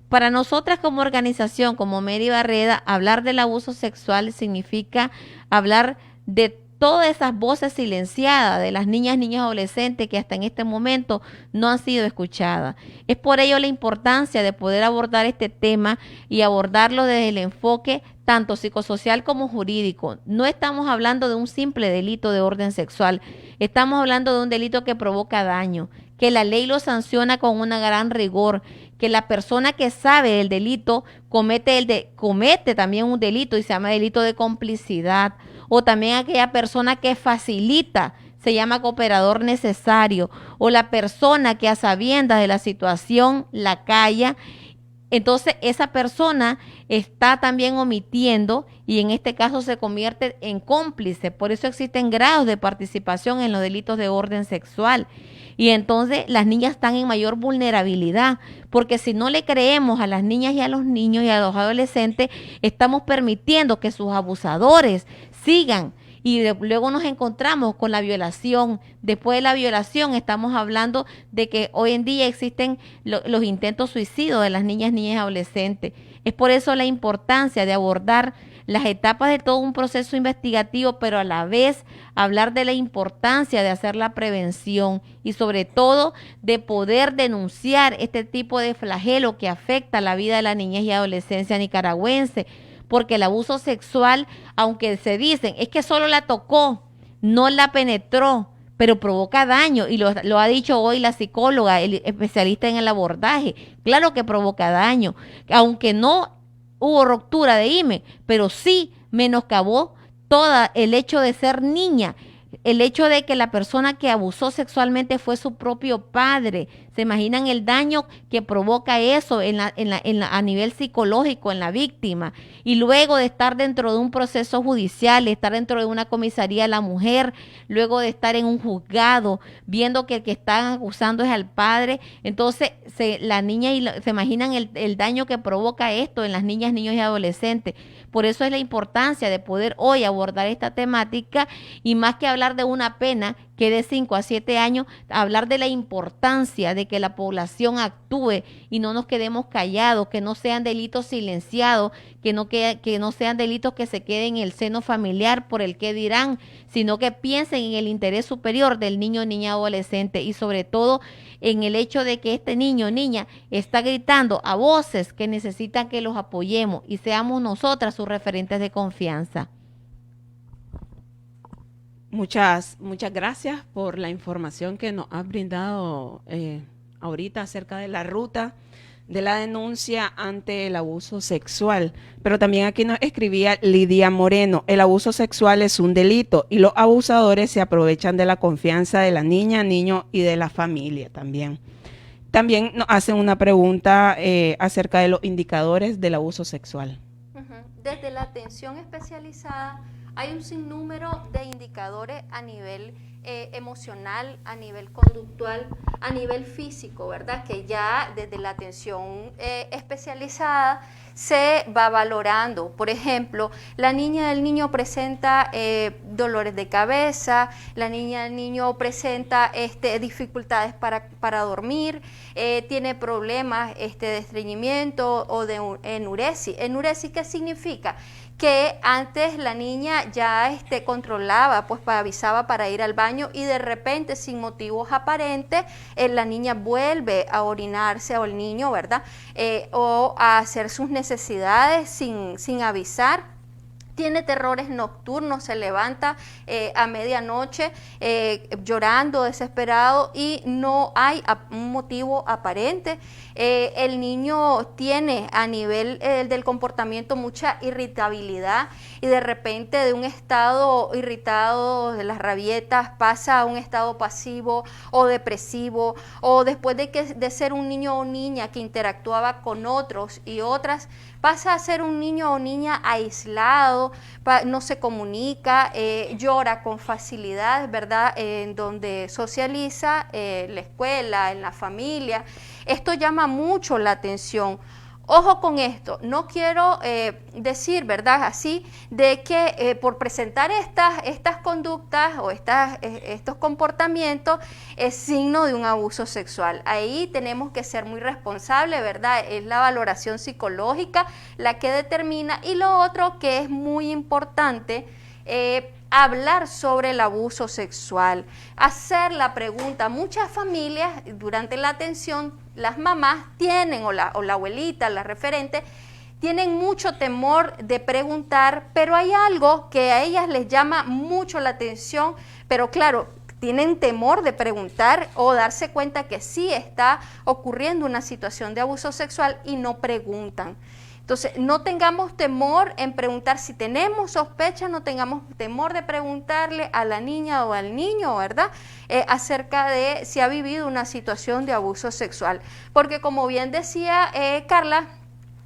Para nosotras como organización, como Mary Barreda, hablar del abuso sexual significa hablar de todas esas voces silenciadas de las niñas adolescentes que hasta en este momento no han sido escuchadas. Es por ello la importancia de poder abordar este tema y abordarlo desde el enfoque tanto psicosocial como jurídico. No estamos hablando de un simple delito de orden sexual, estamos hablando de un delito que provoca daño, que la ley lo sanciona con una gran rigor, que la persona que sabe del delito comete también un delito y se llama delito de complicidad, o también aquella persona que facilita, se llama cooperador necesario, o la persona que a sabiendas de la situación la calla. Entonces esa persona está también omitiendo y en este caso se convierte en cómplice. Por eso existen grados de participación en los delitos de orden sexual. Y entonces las niñas están en mayor vulnerabilidad, porque si no le creemos a las niñas y a los niños y a los adolescentes, estamos permitiendo que sus abusadores sigan. Y luego nos encontramos con la violación. Después de la violación estamos hablando de que hoy en día existen los intentos suicidios de las niñas y adolescentes. Es por eso la importancia de abordar las etapas de todo un proceso investigativo, pero a la vez hablar de la importancia de hacer la prevención y sobre todo de poder denunciar este tipo de flagelo que afecta la vida de la niñez y adolescencia nicaragüense. Porque el abuso sexual, aunque se dicen, es que solo la tocó, no la penetró, pero provoca daño, y lo ha dicho hoy la psicóloga, el especialista en el abordaje. Claro que provoca daño, aunque no hubo ruptura de himen, pero sí menoscabó todo el hecho de ser niña, el hecho de que la persona que abusó sexualmente fue su propio padre. ¿Se imaginan el daño que provoca eso a nivel psicológico en la víctima? Y luego de estar dentro de un proceso judicial, estar dentro de una comisaría la mujer, luego de estar en un juzgado, viendo que el que están acusando es al padre, entonces la niña, se imaginan el daño que provoca esto en las niñas, niños y adolescentes. Por eso es la importancia de poder hoy abordar esta temática y más que hablar de una pena que de 5 a 7 años, hablar de la importancia de que la población actúe y no nos quedemos callados, que no sean delitos silenciados, que no sean delitos que se queden en el seno familiar por el que dirán, sino que piensen en el interés superior del niño, niña, adolescente y sobre todo en el hecho de que este niño o niña está gritando a voces que necesitan que los apoyemos y seamos nosotras sus referentes de confianza. Muchas gracias por la información que nos has brindado ahorita acerca de la ruta de la denuncia ante el abuso sexual. Pero también aquí nos escribía Lidia Moreno: el abuso sexual es un delito y los abusadores se aprovechan de la confianza de la niña, niño y de la familia también. También nos hacen una pregunta acerca de los indicadores del abuso sexual. Desde la atención especializada hay un sinnúmero de indicadores a nivel emocional, a nivel conductual, a nivel físico, ¿verdad? Que ya desde la atención especializada se va valorando. Por ejemplo, la niña del niño presenta dolores de cabeza, la niña del niño presenta dificultades para dormir, tiene problemas de estreñimiento o de enuresis. ¿Enuresis qué significa? Que antes la niña ya controlaba, pues avisaba para ir al baño y de repente sin motivos aparentes la niña vuelve a orinarse o el niño, ¿verdad? O a hacer sus necesidades sin avisar. Tiene terrores nocturnos, se levanta a medianoche llorando, desesperado y no hay un motivo aparente. El niño tiene a nivel del comportamiento mucha irritabilidad y de repente de un estado irritado de las rabietas pasa a un estado pasivo o depresivo, o después de ser un niño o niña que interactuaba con otros y otras, pasa a ser un niño o niña aislado, no se comunica, llora con facilidad, ¿verdad? En donde socializa, en la escuela, en la familia. Esto llama mucho la atención. Ojo con esto, no quiero decir, ¿verdad?, así, de que por presentar estas conductas o estos comportamientos es signo de un abuso sexual. Ahí tenemos que ser muy responsables, ¿verdad? Es la valoración psicológica la que determina. Y lo otro que es muy importante, hablar sobre el abuso sexual, hacer la pregunta. Muchas familias durante la atención, las mamás tienen, o la abuelita, la referente, tienen mucho temor de preguntar, pero hay algo que a ellas les llama mucho la atención, pero claro, tienen temor de preguntar o darse cuenta que sí está ocurriendo una situación de abuso sexual y no preguntan. Entonces, no tengamos temor en preguntar. Si tenemos sospecha, no tengamos temor de preguntarle a la niña o al niño, ¿verdad?, acerca de si ha vivido una situación de abuso sexual. Porque como bien decía Carla,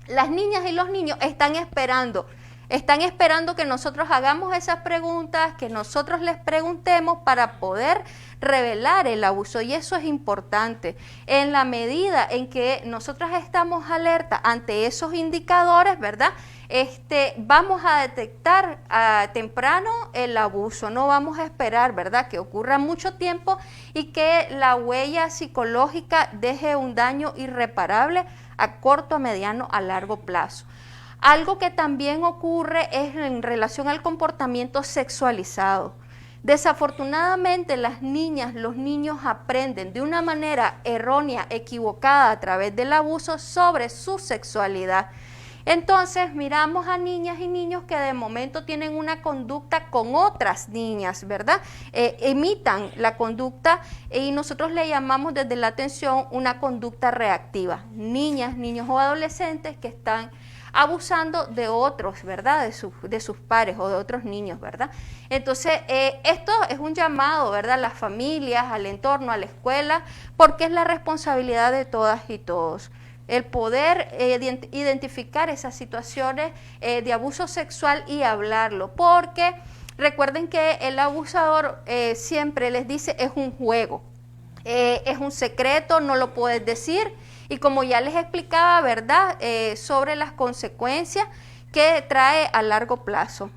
las niñas y los niños están esperando que nosotros hagamos esas preguntas, que nosotros les preguntemos para poder revelar el abuso, y eso es importante. En la medida en que nosotras estamos alerta ante esos indicadores, ¿verdad?, vamos a detectar temprano el abuso. No vamos a esperar, ¿verdad?, que ocurra mucho tiempo y que la huella psicológica deje un daño irreparable a corto, a mediano, a largo plazo. Algo que también ocurre es en relación al comportamiento sexualizado. Desafortunadamente, las niñas, los niños aprenden de una manera errónea, equivocada a través del abuso sobre su sexualidad. Entonces miramos a niñas y niños que de momento tienen una conducta con otras niñas, ¿verdad? Imitan la conducta y nosotros le llamamos desde la atención una conducta reactiva. Niñas, niños o adolescentes que están abusando de otros, ¿verdad?, de sus pares o de otros niños, ¿verdad? Entonces, esto es un llamado, ¿verdad?, a las familias, al entorno, a la escuela, porque es la responsabilidad de todas y todos el poder identificar esas situaciones de abuso sexual y hablarlo, porque recuerden que el abusador siempre les dice es un juego, es un secreto, no lo puedes decir. Y como ya les explicaba, ¿verdad?, sobre las consecuencias que trae a largo plazo.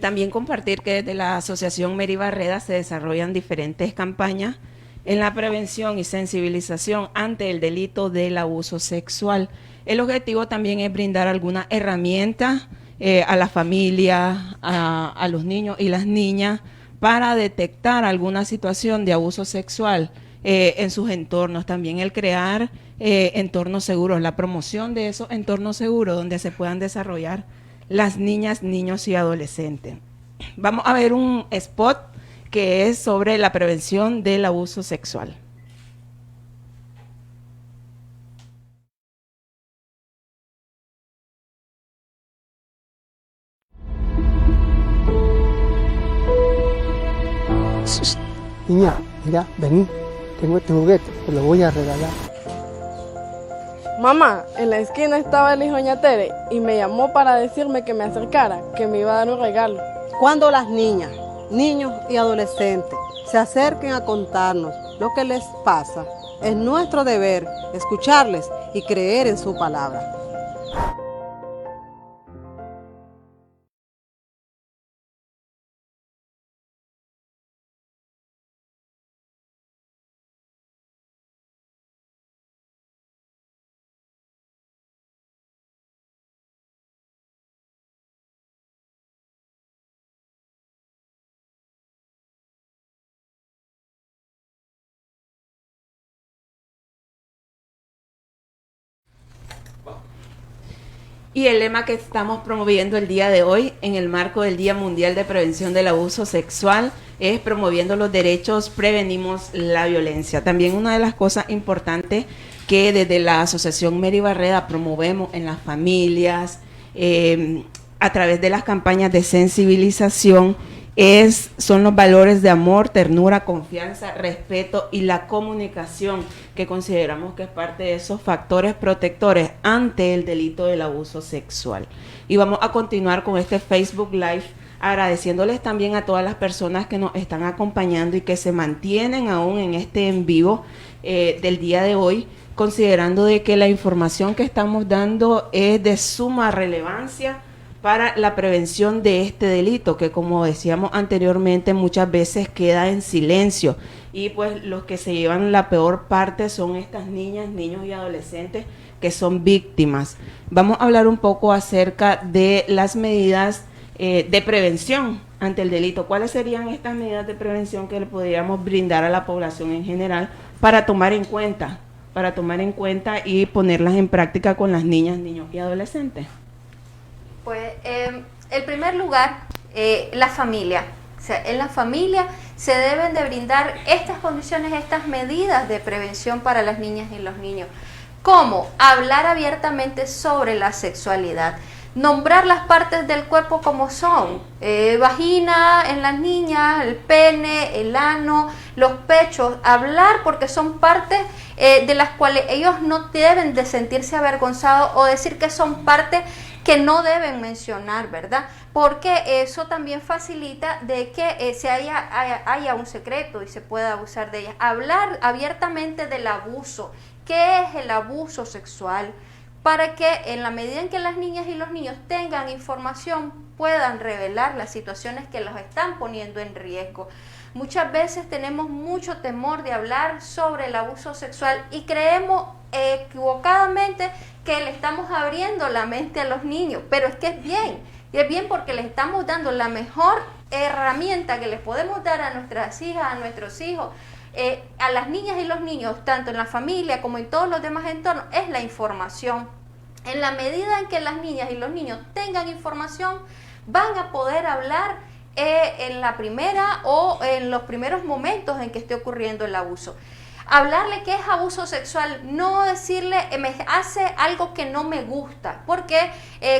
También compartir que desde la Asociación Mary Barreda se desarrollan diferentes campañas en la prevención y sensibilización ante el delito del abuso sexual. El objetivo también es brindar alguna herramienta a la familia, a los niños y las niñas para detectar alguna situación de abuso sexual en sus entornos. También el crear entornos seguros, la promoción de esos entornos seguros donde se puedan desarrollar las niñas, niños y adolescentes. Vamos a ver un spot que es sobre la prevención del abuso sexual. Niña, mira, vení, tengo este juguete, te lo voy a regalar. Mamá, en la esquina estaba el hijo Tere y me llamó para decirme que me acercara, que me iba a dar un regalo. Cuando las niñas, niños y adolescentes se acerquen a contarnos lo que les pasa, es nuestro deber escucharles y creer en su palabra. Y el lema que estamos promoviendo el día de hoy, en el marco del Día Mundial de Prevención del Abuso Sexual, es promoviendo los derechos, prevenimos la violencia. También una de las cosas importantes que desde la Asociación Mary Barreda promovemos en las familias, a través de las campañas de sensibilización, son los valores de amor, ternura, confianza, respeto y la comunicación, que consideramos que es parte de esos factores protectores ante el delito del abuso sexual. Y vamos a continuar con este Facebook Live, agradeciéndoles también a todas las personas que nos están acompañando y que se mantienen aún en este en vivo del día de hoy, considerando de que la información que estamos dando es de suma relevancia para la prevención de este delito, que como decíamos anteriormente muchas veces queda en silencio, y pues los que se llevan la peor parte son estas niñas, niños y adolescentes que son víctimas. Vamos a hablar un poco acerca de las medidas de prevención ante el delito. ¿Cuáles serían estas medidas de prevención que le podríamos brindar a la población en general para tomar en cuenta y ponerlas en práctica con las niñas, niños y adolescentes? Pues, en primer lugar, la familia. O sea, en la familia se deben de brindar estas condiciones, estas medidas de prevención para las niñas y los niños. ¿Cómo? Hablar abiertamente sobre la sexualidad. Nombrar las partes del cuerpo como son. Vagina en las niñas, el pene, el ano, los pechos. Hablar porque son partes de las cuales ellos no deben de sentirse avergonzados o decir que son partes que no deben mencionar, ¿verdad? Porque eso también facilita de que haya un secreto y se pueda abusar de ellas. Hablar abiertamente del abuso. ¿Qué es el abuso sexual? Para que en la medida en que las niñas y los niños tengan información, puedan revelar las situaciones que los están poniendo en riesgo. Muchas veces tenemos mucho temor de hablar sobre el abuso sexual y creemos equivocadamente que le estamos abriendo la mente a los niños, pero es que es bien, y es bien porque les estamos dando la mejor herramienta que les podemos dar a nuestras hijas, a nuestros hijos, a las niñas y los niños, tanto en la familia como en todos los demás entornos, es la información. En la medida en que las niñas y los niños tengan información, van a poder hablar en la primera o en los primeros momentos en que esté ocurriendo el abuso. Hablarle que es abuso sexual, no decirle me hace algo que no me gusta, porque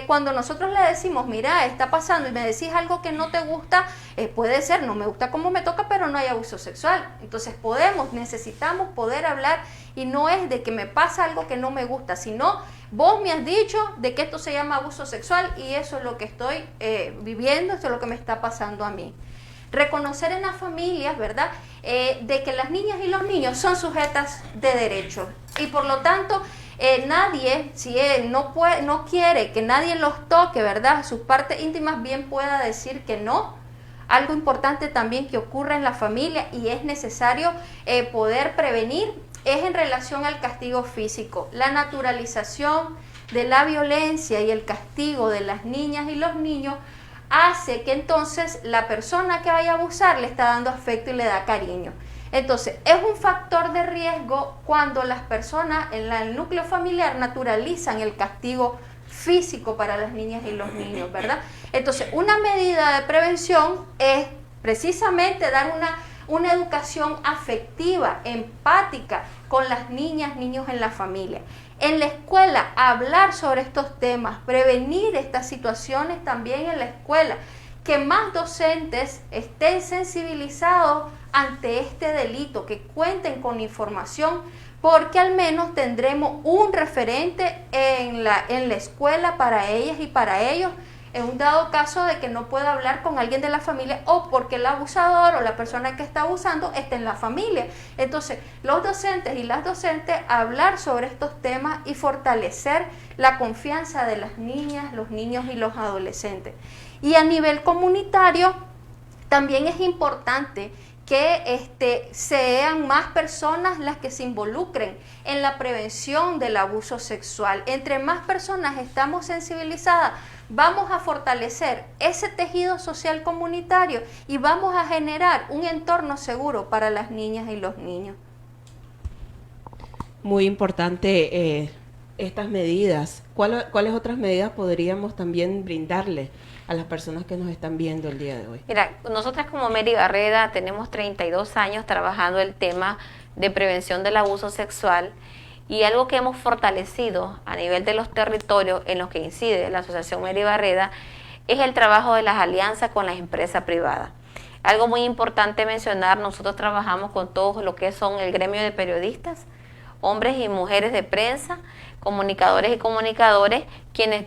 cuando nosotros le decimos, mira, está pasando y me decís algo que no te gusta, puede ser, no me gusta cómo me toca, pero no hay abuso sexual. Entonces necesitamos poder hablar, y no es de que me pasa algo que no me gusta, sino vos me has dicho de que esto se llama abuso sexual y eso es lo que estoy viviendo, esto es lo que me está pasando a mí. Reconocer en las familias, ¿verdad?, de que las niñas y los niños son sujetas de derechos, y por lo tanto nadie, si él no quiere que nadie los toque, ¿verdad?, sus partes íntimas, bien pueda decir que no. Algo importante también que ocurre en la familia y es necesario poder prevenir es en relación al castigo físico. La naturalización de la violencia y el castigo de las niñas y los niños hace que entonces la persona que vaya a abusar le está dando afecto y le da cariño. Entonces, es un factor de riesgo cuando las personas en el núcleo familiar naturalizan el castigo físico para las niñas y los niños, ¿verdad? Entonces, una medida de prevención es precisamente dar una educación afectiva, empática con las niñas, niños en la familia. En la escuela, hablar sobre estos temas, prevenir estas situaciones también en la escuela, que más docentes estén sensibilizados ante este delito, que cuenten con información porque al menos tendremos un referente en la escuela para ellas y para ellos, en un dado caso de que no pueda hablar con alguien de la familia o porque el abusador o la persona que está abusando está en la familia. Entonces, los docentes y las docentes hablar sobre estos temas y fortalecer la confianza de las niñas, los niños y los adolescentes. Y a nivel comunitario, también es importante que sean más personas las que se involucren en la prevención del abuso sexual. Entre más personas estamos sensibilizadas, vamos a fortalecer ese tejido social comunitario y vamos a generar un entorno seguro para las niñas y los niños. Muy importante estas medidas. ¿Cuáles otras medidas podríamos también brindarle a las personas que nos están viendo el día de hoy? Mira, nosotras como Mary Barreda tenemos 32 años trabajando el tema de prevención del abuso sexual, y algo que hemos fortalecido a nivel de los territorios en los que incide la Asociación Mary Barreda es el trabajo de las alianzas con las empresas privadas. Algo muy importante mencionar, nosotros trabajamos con todos lo que son el gremio de periodistas, hombres y mujeres de prensa, comunicadores y comunicadores, quienes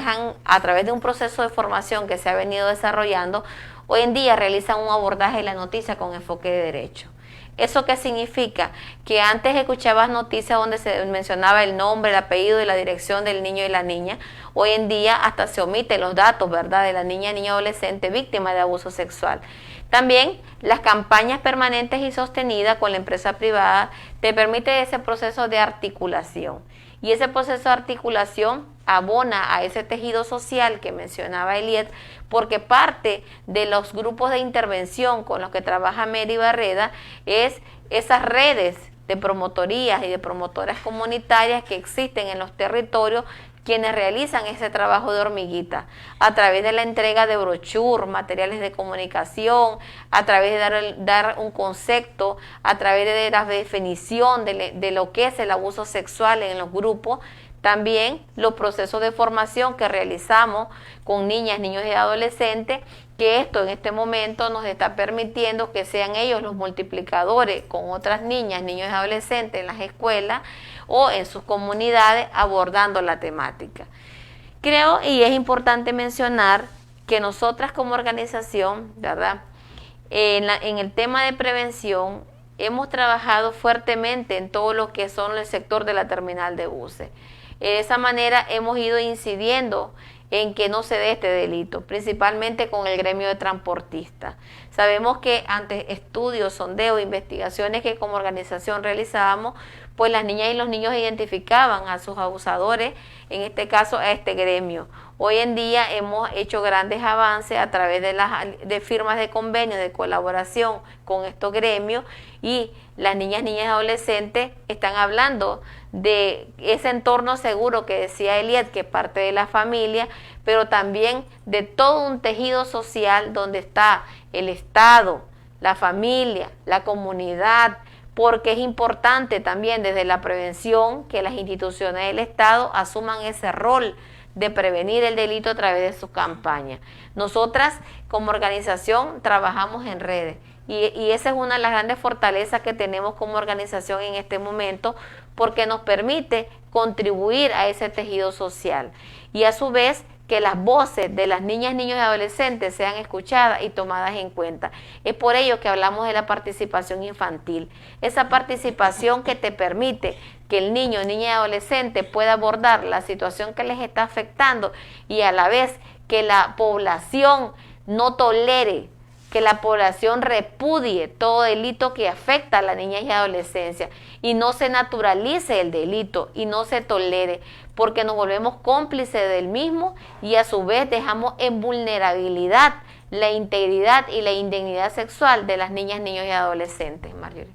han, a través de un proceso de formación que se ha venido desarrollando, hoy en día realizan un abordaje de la noticia con enfoque de derecho. ¿Eso qué significa? Que antes escuchabas noticias donde se mencionaba el nombre, el apellido y la dirección del niño y la niña. Hoy en día hasta se omiten los datos, ¿verdad?, de la niña, niño, adolescente víctima de abuso sexual. También las campañas permanentes y sostenidas con la empresa privada te permite ese proceso de articulación. Y ese proceso de articulación abona a ese tejido social que mencionaba Eliet, porque parte de los grupos de intervención con los que trabaja Mary Barreda es esas redes de promotorías y de promotoras comunitarias que existen en los territorios, quienes realizan ese trabajo de hormiguita a través de la entrega de brochures, materiales de comunicación, a través de dar un concepto, a través de la definición de lo que es el abuso sexual en los grupos. También los procesos de formación que realizamos con niñas, niños y adolescentes, que esto en este momento nos está permitiendo que sean ellos los multiplicadores con otras niñas, niños y adolescentes en las escuelas o en sus comunidades abordando la temática. Creo, y es importante mencionar, que nosotras como organización, ¿verdad?, en el tema de prevención hemos trabajado fuertemente en todo lo que son el sector de la terminal de buses. De esa manera hemos ido incidiendo en que no se dé este delito, principalmente con el gremio de transportistas. Sabemos que ante estudios, sondeos, investigaciones que como organización realizábamos, pues las niñas y los niños identificaban a sus abusadores, en este caso a este gremio. Hoy en día hemos hecho grandes avances a través de firmas de convenios de colaboración con estos gremios, y las niñas y adolescentes están hablando de ese entorno seguro que decía Eliet, que parte de la familia, pero también de todo un tejido social donde está el Estado, la familia, la comunidad, porque es importante también desde la prevención que las instituciones del Estado asuman ese rol de prevenir el delito a través de sus campañas. Nosotras como organización trabajamos en redes y esa es una de las grandes fortalezas que tenemos como organización en este momento, porque nos permite contribuir a ese tejido social y a su vez que las voces de las niñas, niños y adolescentes sean escuchadas y tomadas en cuenta. Es por ello que hablamos de la participación infantil, esa participación que te permite que el niño, niña y adolescente pueda abordar la situación que les está afectando y a la vez que la población no tolere, que la población repudie todo delito que afecta a la niñez y adolescencia y no se naturalice el delito y no se tolere, porque nos volvemos cómplices del mismo y a su vez dejamos en vulnerabilidad la integridad y la indignidad sexual de las niñas, niños y adolescentes. Marjorie.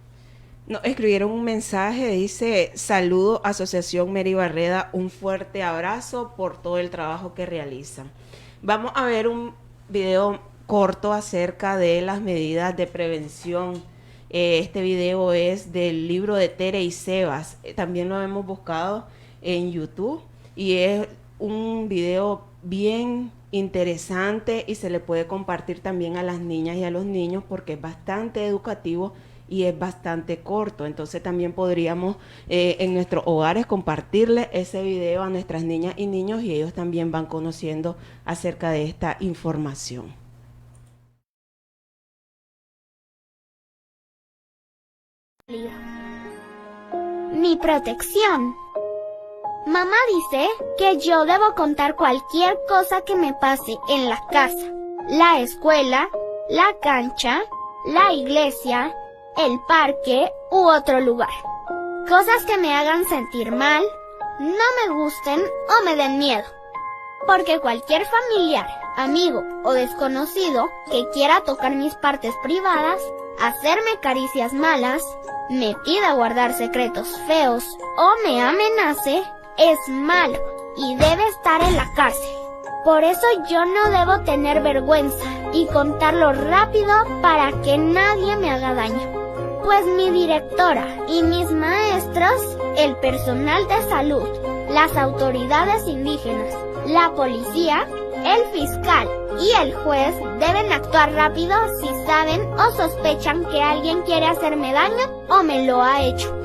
Nos escribieron un mensaje, dice: saludo Asociación Mary Barreda, un fuerte abrazo por todo el trabajo que realizan. Vamos a ver un video corto acerca de las medidas de prevención. Este video es del libro de Tere y Sebas. También lo hemos buscado en YouTube y es un video bien interesante y se le puede compartir también a las niñas y a los niños porque es bastante educativo y es bastante corto. Entonces también podríamos en nuestros hogares compartirle ese video a nuestras niñas y niños y ellos también van conociendo acerca de esta información. Mi protección. Mamá dice que yo debo contar cualquier cosa que me pase en la casa, la escuela, la cancha, la iglesia, el parque u otro lugar. Cosas que me hagan sentir mal, no me gusten o me den miedo. Porque cualquier familiar, amigo o desconocido que quiera tocar mis partes privadas, hacerme caricias malas, me pida guardar secretos feos o me amenace, es malo y debe estar en la cárcel. Por eso yo no debo tener vergüenza y contarlo rápido para que nadie me haga daño. Pues mi directora y mis maestros, el personal de salud, las autoridades indígenas, la policía, el fiscal y el juez deben actuar rápido si saben o sospechan que alguien quiere hacerme daño o me lo ha hecho.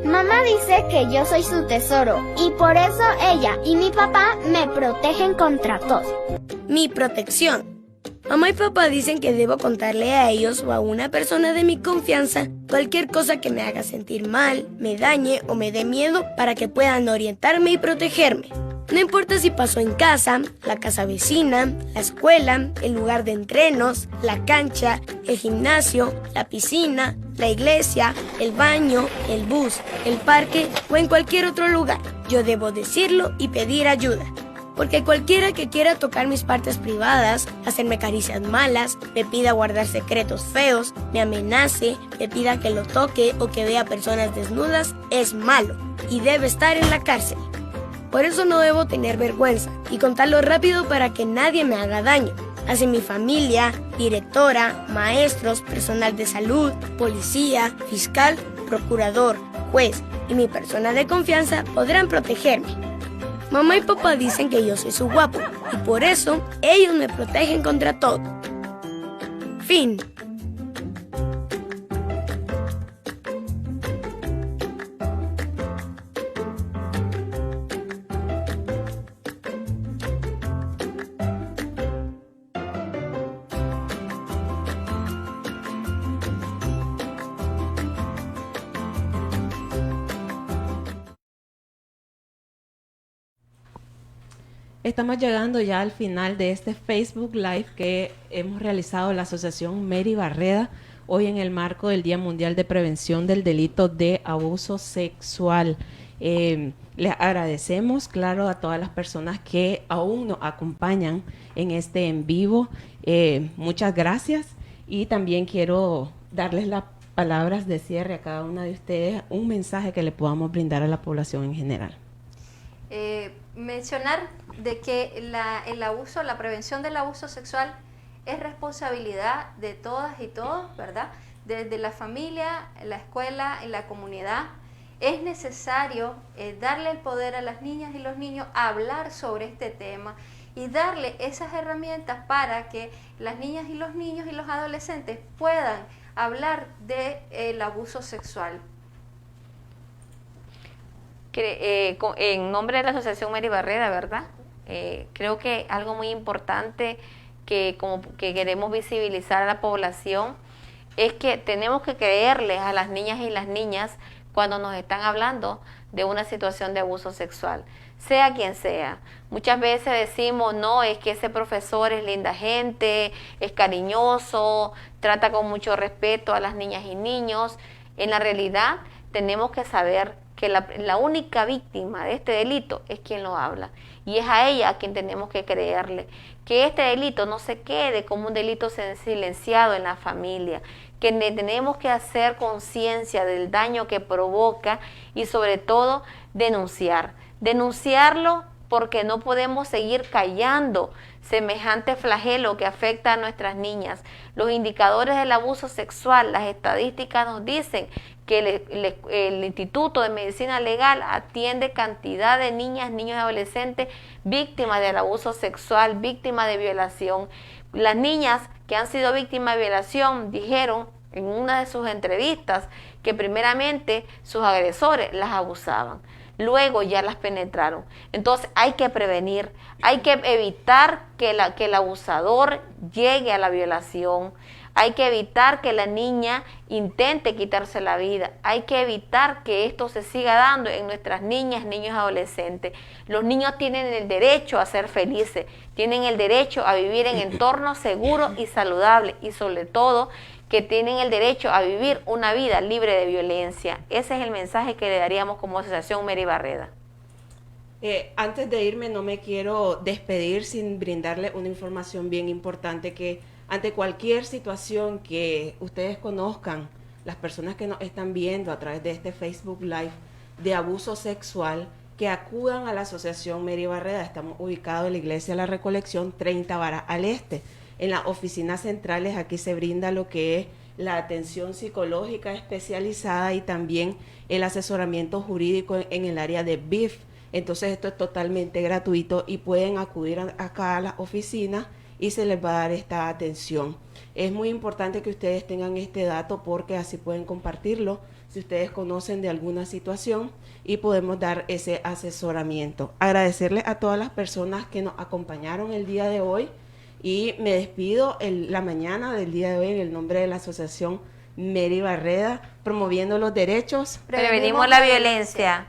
Mamá dice que yo soy su tesoro y por eso ella y mi papá me protegen contra todo. Mi protección. Mamá y papá dicen que debo contarle a ellos o a una persona de mi confianza cualquier cosa que me haga sentir mal, me dañe o me dé miedo para que puedan orientarme y protegerme. No importa si pasó en casa, la casa vecina, la escuela, el lugar de entrenos, la cancha, el gimnasio, la piscina, la iglesia, el baño, el bus, el parque o en cualquier otro lugar. Yo debo decirlo y pedir ayuda. Porque cualquiera que quiera tocar mis partes privadas, hacerme caricias malas, me pida guardar secretos feos, me amenace, me pida que lo toque o que vea personas desnudas, es malo y debe estar en la cárcel. Por eso no debo tener vergüenza y contarlo rápido para que nadie me haga daño. Así mi familia, directora, maestros, personal de salud, policía, fiscal, procurador, juez y mi persona de confianza podrán protegerme. Mamá y papá dicen que yo soy su guapo y por eso ellos me protegen contra todo. Fin. Estamos llegando ya al final de este Facebook Live que hemos realizado la Asociación Mary Barreda hoy en el marco del Día Mundial de Prevención del Delito de Abuso Sexual. Les agradecemos, claro, a todas las personas que aún nos acompañan en este en vivo. Muchas gracias y también quiero darles las palabras de cierre a cada una de ustedes, un mensaje que le podamos brindar a la población en general. Mencionar de que la prevención del abuso sexual es responsabilidad de todas y todos, ¿verdad? Desde la familia, la escuela, en la comunidad. Es necesario darle el poder a las niñas y los niños a hablar sobre este tema y darle esas herramientas para que las niñas y los niños y los adolescentes puedan hablar del abuso sexual. En nombre de la Asociación Mary Barreda, ¿verdad? Creo que algo muy importante que queremos visibilizar a la población es que tenemos que creerles a las niñas y las niñas cuando nos están hablando de una situación de abuso sexual, sea quien sea. Muchas veces decimos, no, es que ese profesor es linda gente, es cariñoso, trata con mucho respeto a las niñas y niños. En la realidad tenemos que saber que la única víctima de este delito es quien lo habla y es a ella a quien tenemos que creerle, que este delito no se quede como un delito silenciado en la familia, que tenemos que hacer conciencia del daño que provoca y sobre todo denunciarlo porque no podemos seguir callando semejante flagelo que afecta a nuestras niñas. Los indicadores del abuso sexual, las estadísticas nos dicen que el Instituto de Medicina Legal atiende cantidad de niñas, niños y adolescentes víctimas del abuso sexual, víctimas de violación. Las niñas que han sido víctimas de violación dijeron en una de sus entrevistas que primeramente sus agresores las abusaban, luego ya las penetraron. Entonces hay que prevenir, hay que evitar que el abusador llegue a la violación, hay que evitar que la niña intente quitarse la vida, hay que evitar que esto se siga dando en nuestras niñas, niños, adolescentes. Los niños tienen el derecho a ser felices, tienen el derecho a vivir en entornos seguros y saludables, y sobre todo que tienen el derecho a vivir una vida libre de violencia. Ese es el mensaje que le daríamos como Asociación Mary Barreda. Antes de irme, no me quiero despedir sin brindarle una información bien importante, que ante cualquier situación que ustedes conozcan, las personas que nos están viendo a través de este Facebook Live de abuso sexual, que acudan a la Asociación Mary Barreda. Estamos ubicados en la Iglesia de la Recolección, 30 Varas al Este. En las oficinas centrales aquí se brinda lo que es la atención psicológica especializada y también el asesoramiento jurídico en el área de BIF. Entonces esto es totalmente gratuito y pueden acudir acá a la oficina y se les va a dar esta atención. Es muy importante que ustedes tengan este dato porque así pueden compartirlo si ustedes conocen de alguna situación y podemos dar ese asesoramiento. Agradecerles a todas las personas que nos acompañaron el día de hoy y me despido la mañana del día de hoy en el nombre de la Asociación Mary Barreda, promoviendo los derechos. Prevenimos la violencia.